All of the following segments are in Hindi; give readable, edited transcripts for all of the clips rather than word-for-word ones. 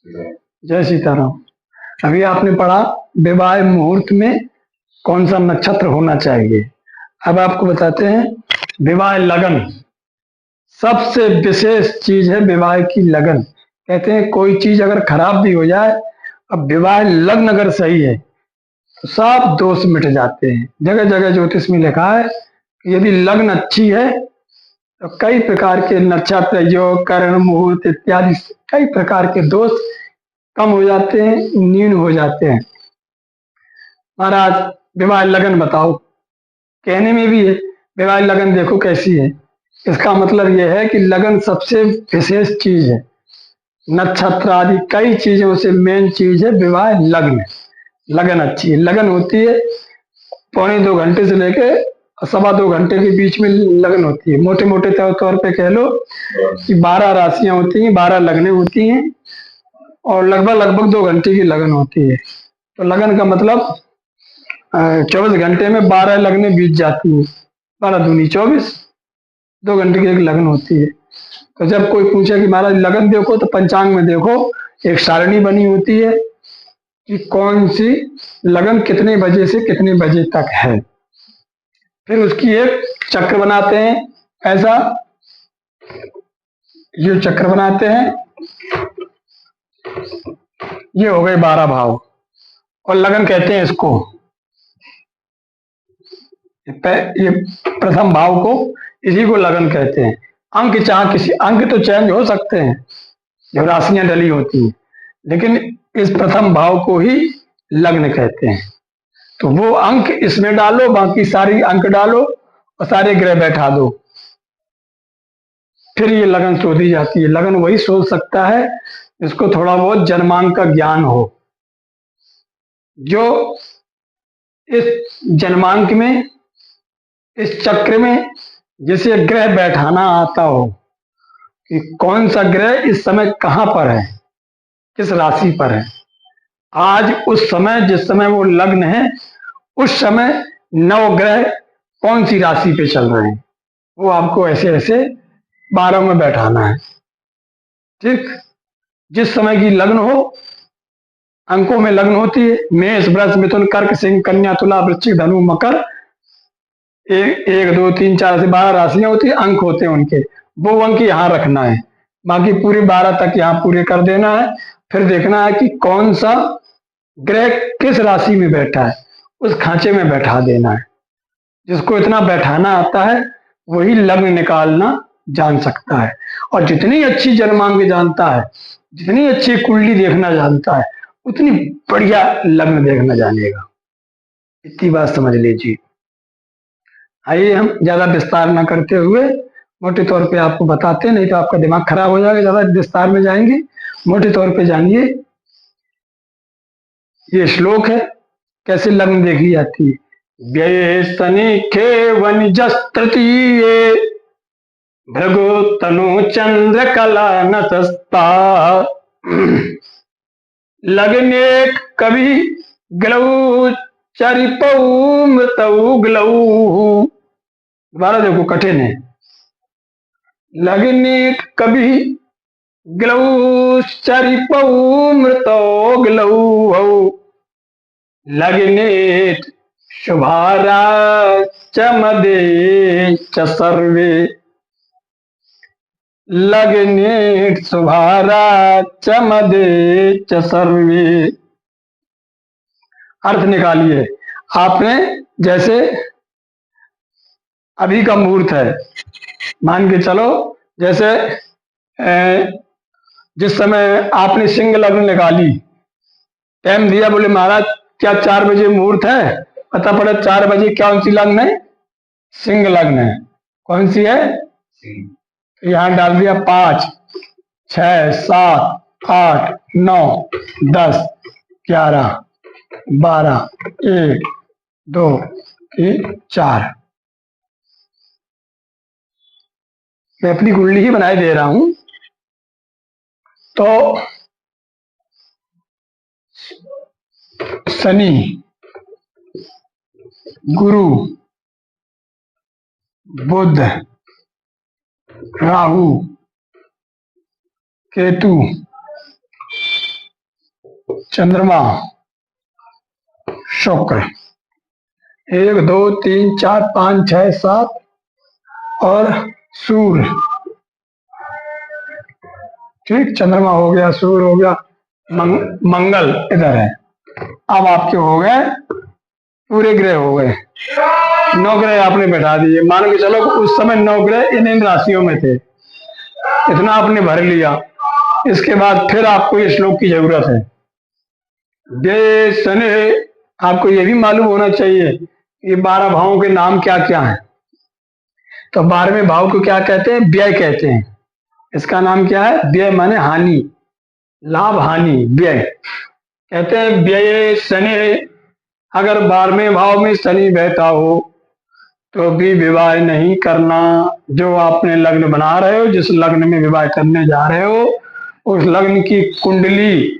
जय सीताराम। अभी आपने पढ़ा विवाह मुहूर्त में कौन सा नक्षत्र होना चाहिए। अब आपको बताते हैं विवाह लगन सबसे विशेष चीज है। विवाह की लगन कहते हैं कोई चीज अगर खराब भी हो जाए, अब विवाह लग्न अगर सही है तो सब दोष मिट जाते हैं। जगह जगह ज्योतिष में लिखा है कि यदि लग्न अच्छी है तो कई प्रकार के नक्षत्र योग करण मुहूर्त इत्यादि कई प्रकार के दोष कम हो जाते हैं, न्यून हो जाते हैं। महाराज विवाह लगन बताओ, कहने में भी है विवाह लगन देखो कैसी है। इसका मतलब यह है कि लगन सबसे विशेष चीज है। नक्षत्र आदि कई चीजों से मेन चीज है विवाह लग्न। लगन अच्छी है, लगन होती है 1.25 घंटे से लेके 2.25 घंटे के बीच में लगन होती है। मोटे मोटे तौर पे कह लो कि 12 राशियां होती हैं, 12 लगने होती हैं और लगभग लगभग 2 घंटे की लगन होती है। तो लगन का मतलब 24 घंटे में 12 लगने बीत जाती हैं। 12 दूनी 24, 2 घंटे की एक लगन होती है। तो जब कोई पूछे कि महाराज लगन देखो तो पंचांग में देखो एक सारणी बनी होती है कि कौन सी लगन कितने बजे से कितने बजे तक है। फिर उसकी एक चक्र बनाते हैं। ऐसा ये चक्र बनाते हैं, ये हो गए 12 भाव और लगन कहते हैं इसको। ये प्रथम भाव को इसी को लगन कहते हैं। अंक चाहे किसी अंक तो चेंज हो सकते हैं जो राशियां डली होती हैं, लेकिन इस प्रथम भाव को ही लग्न कहते हैं। तो वो अंक इसमें डालो, बाकी सारी अंक डालो और सारे ग्रह बैठा दो, फिर ये लगन शोधी जाती है। लगन वही सोच सकता है जिसको थोड़ा बहुत जन्मांक का ज्ञान हो, जो इस जन्मांक में इस चक्र में जिसे ग्रह बैठाना आता हो कि कौन सा ग्रह इस समय कहां पर है, किस राशि पर है। आज उस समय जिस समय वो लग्न है उस समय 9 ग्रह कौन सी राशि पे चल रहे हैं, वो आपको ऐसे ऐसे 12 में बैठाना है। ठीक, जिस समय की लग्न हो, अंकों में लग्न होती है मेष वृष मिथुन कर्क सिंह कन्या तुला वृश्चिक धनु मकर, 1 2 3 4 से 12 राशियां होती है, अंक होते हैं उनके। वो अंक यहाँ रखना है, बाकी पूरे 12 तक यहाँ पूरे कर देना है। फिर देखना है कि कौन सा ग्रह किस राशि में बैठा है, उस खांचे में बैठा देना है। जिसको इतना बैठाना आता है वही लग्न निकालना जान सकता है। और जितनी अच्छी जन्मांग जानता है, जितनी अच्छी कुंडली देखना जानता है, उतनी बढ़िया लग्न देखना जानेगा। इतनी बात समझ लीजिए। आइए हम ज्यादा विस्तार न करते हुए मोटे तौर पे आपको बताते हैं, नहीं तो आपका दिमाग खराब हो जाएगा। ज्यादा विस्तार में जाएंगे, मोटे तौर पे जानिए। ये श्लोक है कैसे लग्न देखी जाती है। व्यय शनि खे जस तृतीय भृगु तनु चंद्र कला नतस्ता लगने कवि ग्लऊ चरिपऊ मृतऊ ग्लऊ। दोबारा देखो कठिन है। लगने कवि ग्लऊ चरिपऊ मृतो ग्लऊ लगने शुभारा चमदे च सर्वे लगने शुभारा चमदे च सर्वे। अर्थ निकालिए आपने। जैसे अभी का मुहूर्त है, मान के चलो जैसे जिस समय आपने सिंह लग्न निकाली, टाइम दिया, बोले महाराज क्या 4 बजे मुहूर्त है, पता पड़ा 4 बजे कौन सी लग्न है, सिंह लग्न है। कौन सी है? तो यहां डाल दिया 5 6 7 8 9 10 11 12 1 2 3 4। मैं अपनी कुंडली ही बनाए दे रहा हूं। तो शनि, गुरु, बुध, राहु, केतु, चंद्रमा, शुक्र, 1 2 3 4 5 6 7 और सूर्य। ठीक, चंद्रमा हो गया, सूर्य हो गया, मंगल इधर है। अब आपके हो गए पूरे ग्रह हो गए, 9 ग्रह आपने बैठा दिए। मान के चलो उस समय 9 ग्रह इन इन राशियों में थे, इतना आपने भर लिया। इसके बाद फिर आपको इस श्लोक की जरूरत है। व्यय शनि, आपको ये भी मालूम होना चाहिए ये 12 भावों के नाम क्या क्या हैं। तो 12वें भाव को क्या कहते हैं? व्यय कहते हैं। इसका नाम क्या है? व्यय माने हानि, लाभ हानि, व्यय कहते हैं। व्यय शनि, अगर 12वें भाव में शनि बैठा हो तो भी विवाह नहीं करना। जो आपने लग्न बना रहे हो, जिस लग्न में विवाह करने जा रहे हो, उस लग्न की कुंडली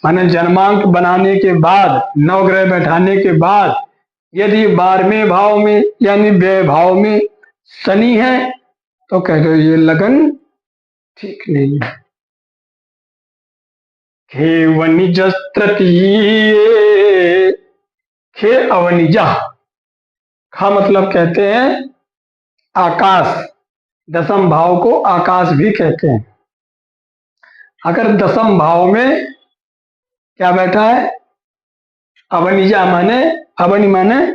माने जन्मांक बनाने के बाद, 9 ग्रह बैठाने के बाद, यदि 12वें भाव में यानी व्यय भाव में शनि है तो कह दो ये लगन ठीक नहीं है। खे वनिज तृतीय, खे अवनिजा, खा मतलब कहते हैं आकाश, दसम भाव को आकाश भी कहते हैं। अगर दसम भाव में क्या बैठा है? अवनिजा माने, अवनि माने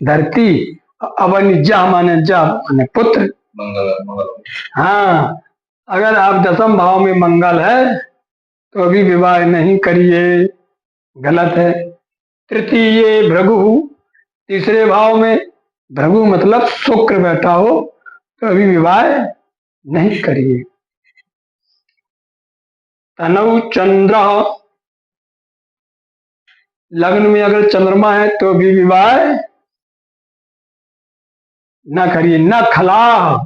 धरती, अवनिजा माने जा माने पुत्र, हाँ, अगर आप दसम भाव में मंगल है तो अभी विवाह नहीं करिए, गलत है। तृतीय भृगु, तीसरे भाव में भृगु मतलब शुक्र बैठा हो तो अभी विवाह नहीं करिए। तनौ चंद्र, लग्न में अगर चंद्रमा है तो भी विवाह न करिए। न खला,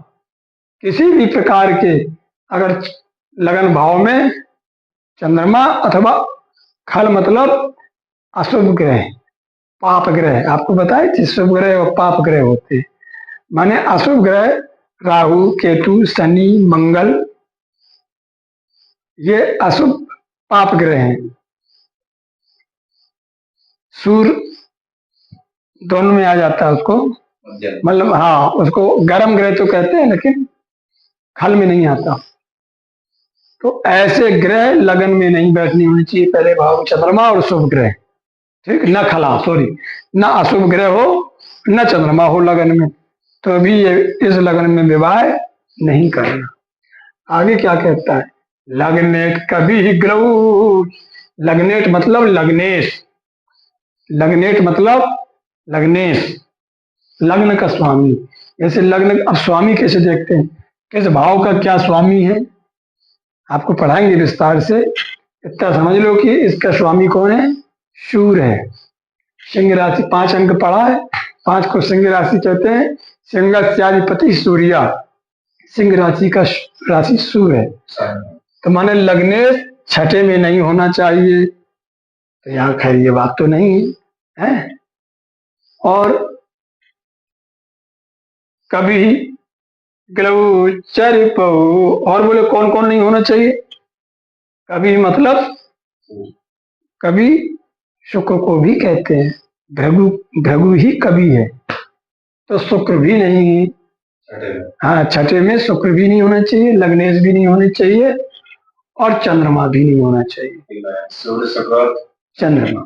किसी भी प्रकार के अगर लगन भाव में चंद्रमा अथवा खल मतलब अशुभ ग्रह, पाप ग्रह, आपको बताए थे शुभ ग्रह और पाप ग्रह होते, माने अशुभ ग्रह राहु केतु शनि मंगल, ये अशुभ पाप ग्रह हैं। सूर्य दोनों में आ जाता है उसको, मतलब हाँ, उसको गर्म ग्रह तो कहते हैं लेकिन खल में नहीं आता। तो ऐसे ग्रह लगन में नहीं बैठनी होनी चाहिए, पहले भाव चंद्रमा और शुभ ग्रह, ठीक, न खला सॉरी, न अशुभ ग्रह हो न चंद्रमा हो लगन में, तो अभी ये इस लगन में विवाह नहीं करना। आगे क्या कहता है? लग्नेट कभी ही ग्रह, लग्नेट मतलब लग्नेश, लग्नेट मतलब लग्नेश, लग्न का स्वामी। जैसे लग्न, अब स्वामी कैसे देखते हैं, किस भाव का क्या स्वामी है, आपको पढ़ाएंगे विस्तार से। इतना समझ लो कि इसका स्वामी कौन है? सूर्य है। सिंह राशि 5 अंक पढ़ा है, 5 को सिंह राशि कहते हैं। सिंहाधिपति सूर्या, सिंह राशि का राशि सूर्य है। तो माने लग्नेश छठे में नहीं होना चाहिए, तो यहाँ खैर ये बात तो नहीं है। और कभी ग्लऊ चरिपऊ, और बोले कौन कौन नहीं होना चाहिए? कभी मतलब कभी शुक्र को भी कहते हैं, भृगु, भृगु ही कभी है, तो शुक्र भी नहीं, हाँ छठे में शुक्र भी नहीं होना चाहिए, लग्नेश भी नहीं होने चाहिए और चंद्रमा भी नहीं होना चाहिए। चंद्रमा,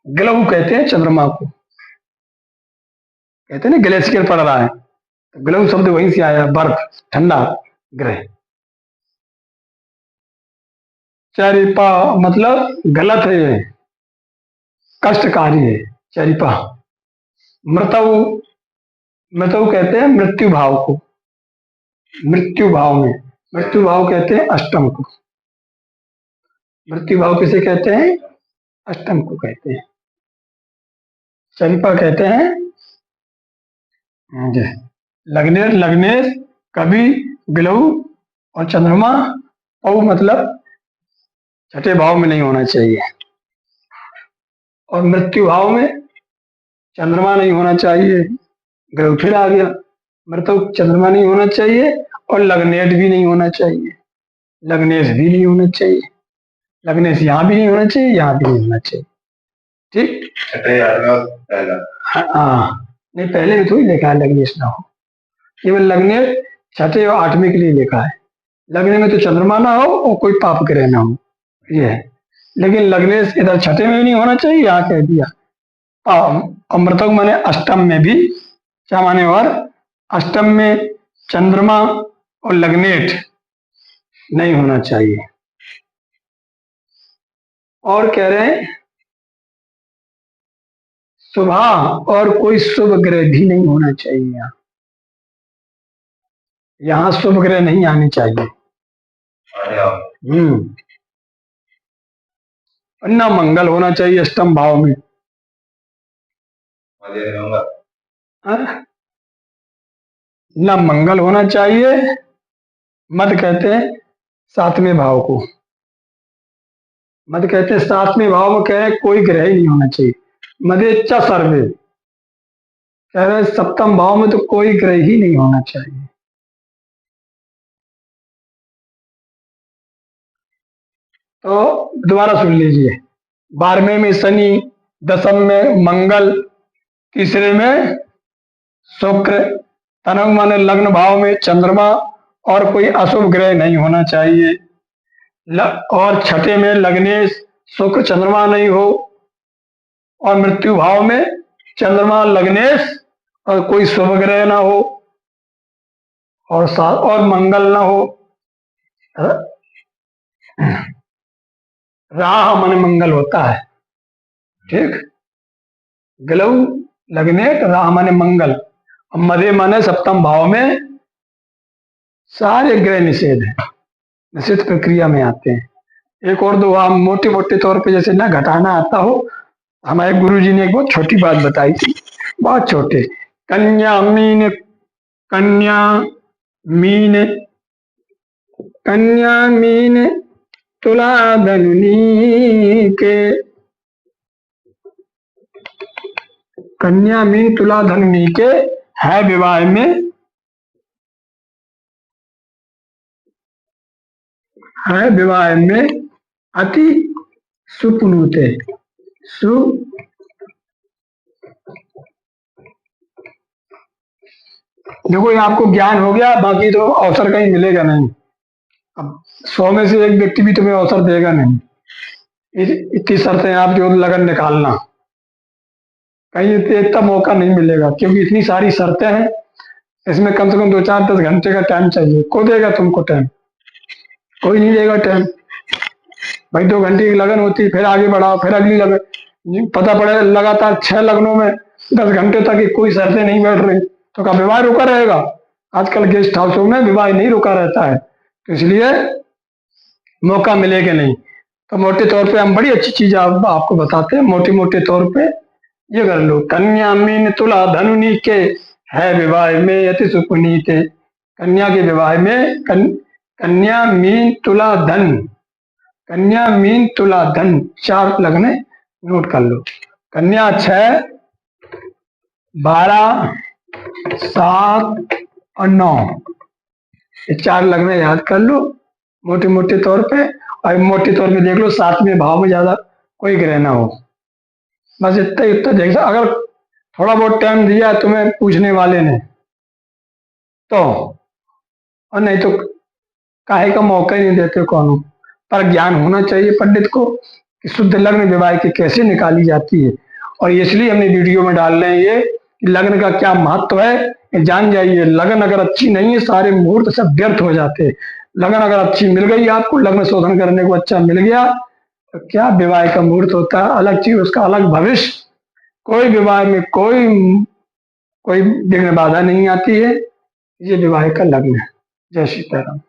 ग्लऊ कहते हैं चंद्रमा को, कहते हैं ना ग्लेशियर पड़ रहा है, तो ग्लऊ शब्द वहीं से आया, बर्फ, ठंडा ग्रह। चरिपा मतलब गलत है, ये कष्टकारी है चरिपा। मृतऊ, मृतऊ कहते हैं मृत्यु भाव को, मृत्यु भाव में, मृत्यु भाव कहते हैं अष्टम को, मृत्यु भाव किसे कहते हैं? अष्टम को कहते हैं। चरिपा कहते हैं लग्नेश, लग्नेश कभी ग्लऊ और चंद्रमा, पौ मतलब छठे भाव में नहीं होना चाहिए, और मृत्यु भाव में चंद्रमा नहीं होना चाहिए, ग्रह फिर आ गया, मृत्यु चंद्रमा नहीं होना चाहिए और लग्नेट भी नहीं होना चाहिए, लग्नेश भी नहीं होना चाहिए। लगने से यहाँ भी नहीं होना चाहिए, यहाँ भी नहीं होना चाहिए। ठीक, हाँ नहीं, पहले में थोड़ी लिखा है लग्नेश ना हो, केवल लगने छठे और आठवीं के लिए लिखा है। लगने में तो चंद्रमा ना हो और कोई पाप ग्रह ना हो, ये है। लेकिन लग्नेश इधर छठे में भी नहीं होना चाहिए, यहाँ कह दिया। अमृतक माने अष्टम में भी, क्या माने, और अष्टम में चंद्रमा और लग्नेट नहीं होना चाहिए। और कह रहे हैं सुबह और कोई शुभ ग्रह भी नहीं होना चाहिए। यहाँ शुभ ग्रह नहीं आने चाहिए। न मंगल होना चाहिए अष्टम भाव में। न मंगल होना चाहिए, मत कहते हैं सातवें भाव को, मत कहते हैं सातवें भाव में, कह रहे हैं कोई ग्रह ही नहीं होना चाहिए। मदेच्चा सर्वे, कह रहे हैं सप्तम भाव में तो कोई ग्रह ही नहीं होना चाहिए। तो दोबारा सुन लीजिए, 12वें में शनि, 10वें में मंगल, तीसरे में शुक्र, तनक माने लग्न भाव में चंद्रमा और कोई अशुभ ग्रह नहीं होना चाहिए। और छठे में लग्नेश, शुक्र चंद्रमा नहीं हो, और मृत्यु भाव में चंद्रमा लग्नेश और कोई शुभ ग्रह ना हो, और मंगल ना हो। राह मन मंगल होता है, ठीक, गलऊ लग्नेट, राह माने मंगल, और मदे माने सप्तम भाव में सारे ग्रह निषेध है, निषेध प्रक्रिया में आते हैं। एक और दो हम मोटे मोटे तौर पे जैसे ना घटाना आता हो, हमारे गुरुजी ने एक बहुत छोटी बात बताई थी, बहुत छोटे। कन्या मीन, कन्या मीन, कन्या मीन तुला धनुनी के, कन्या मीन तुला धनुनी के है विवाह में, है विवाह में अति सुपुनुते, सु देखो ये आपको ज्ञान हो गया, बाकी तो अवसर कहीं मिलेगा नहीं। अब 100 में से एक व्यक्ति भी तुम्हें अवसर देगा नहीं। इतनी शर्तें आप जो लगन निकालना, कहीं इतना मौका नहीं मिलेगा, क्योंकि इतनी सारी शर्तें हैं, इसमें कम से कम 2-4-10 घंटे का टाइम चाहिए। को देगा तुमको टाइम? कोई नहीं देगा टाइम। भाई 2 घंटे की लगन होती, फिर आगे बढ़ाओ, फिर अगली लगन, पता पड़े लगातार 6 लगनों में 10 घंटे तक कोई शर्तें नहीं बैठ रही, तो क्या विवाह रुका रहेगा? आजकल गेस्ट हाउसों में विवाह नहीं रुका रहता है, तो इसलिए मौका मिलेगा नहीं। तो मोटे तौर पे हम बड़ी अच्छी चीज आपको बताते हैं, मोटे मोटे तौर पे ये कर लो। कन्या मीन तुला धनुनी के है विवाह में अति सुपुनीते, कन्या के विवाह में कन्या मीन तुला धन, कन्या मीन तुला धन 4 लगने नोट कर लो। कन्या 6, 12, 7 और 9, ये 4 लगने याद कर लो मोटे मोटे तौर पे। और मोटे तौर पे देख लो 7वें भाव में ज्यादा कोई ग्रह ना हो, बस इतना देख। अगर थोड़ा बहुत टाइम दिया तुम्हें पूछने वाले ने तो, और नहीं तो काहे का मौका ही नहीं देते कौन। पर ज्ञान होना चाहिए पंडित को कि शुद्ध लग्न विवाह की कैसे निकाली जाती है, और इसलिए हमने वीडियो में डाल रहे हैं ये कि लग्न का क्या महत्व है, जान जाइए। लगन अगर अच्छी नहीं है, सारे मुहूर्त सब व्यर्थ हो जाते हैं। लगन अगर अच्छी मिल गई आपको, लग्न शोधन करने को अच्छा मिल गया, तो क्या विवाह का मुहूर्त होता है, अलग चीज, उसका अलग भविष्य। कोई विवाह में कोई विघ्न बाधा नहीं आती है, ये विवाह का लग्न है। जय सीताराम।